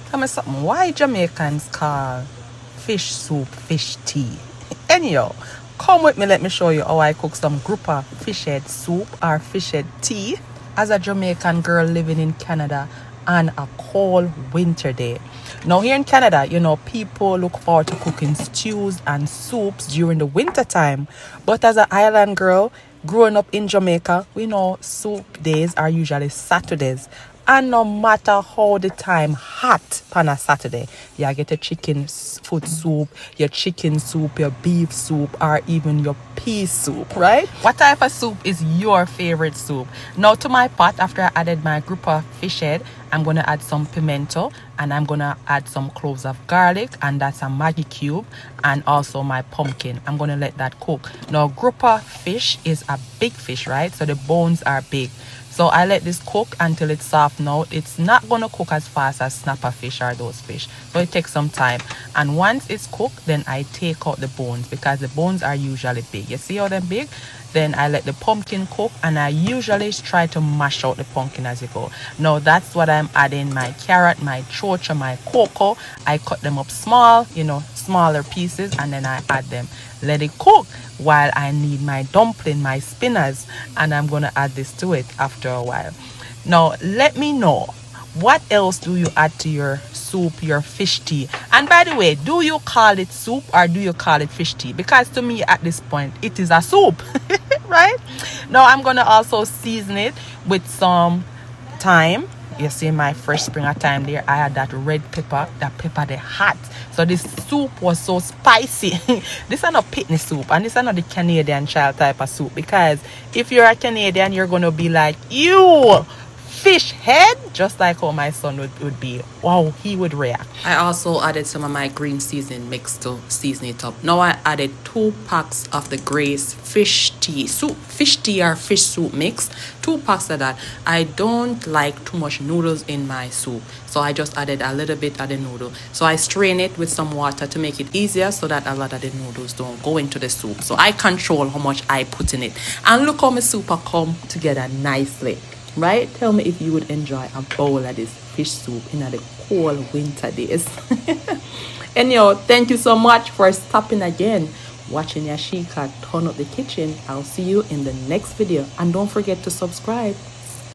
Tell me something. Why Jamaicans call fish soup fish tea? Anyhow, come with me. Let me show you how I cook some grouper fish head soup or fish head tea as a Jamaican girl living in Canada on a cold winter day. Now here in Canada, people look forward to cooking stews and soups during the winter time. But as an island girl growing up in Jamaica, we know soup days are usually Saturdays. And no matter how the time hot on a Saturday, you get a chicken foot soup, your chicken soup, your beef soup, or even your pea soup, right? What type of soup is your favorite soup? Now to my pot, after I added my grouper fish head, I'm going to add some pimento and I'm going to add some cloves of garlic, and that's a Maggi cube, and also my pumpkin. I'm going to let that cook. Now grouper fish is a big fish, right? So the bones are big. So I let this cook until it's soft. Now it's not going to cook as fast as snapper fish or those fish. So it takes some time. And once it's cooked, then I take out the bones because the bones are usually big. You see how they're big? Then I let the pumpkin cook, and I usually try to mash out the pumpkin as you go. Now that's what I'm adding: my carrot, my chocha, my cocoa. I cut them up small, smaller pieces, and then I add them. Let it cook while I need my dumpling, my spinners, and I'm gonna add this to it after a while. Now let me know, what else do you add to your soup, your fish tea? And by the way, do you call it soup or do you call it fish tea? Because to me at this point it is a soup. Right? Now I'm gonna also season it with some thyme. You see my fresh spring of thyme there. I had that red pepper, that pepper the hot. So this soup was so spicy. This is not pitney soup, and this is not the Canadian child type of soup, because if you're a Canadian, you're gonna be like, you fish head, just like how my son would be. Wow, he would react. I also added some of my green seasoning mix to season it up. Now I added 2 packs of the Grace fish tea soup, fish tea or fish soup mix, 2 packs of that. I don't like too much noodles in my soup, so I just added a little bit of the noodle. So I strain it with some water to make it easier so that a lot of the noodles don't go into the soup. So I control how much I put in it. And look how my soup come together nicely. Right? Tell me if you would enjoy a bowl of this fish soup in the cold winter days. Anyhow, thank you so much for stopping again, watching Yashika turn up the kitchen. I'll see you in the next video, and don't forget to subscribe.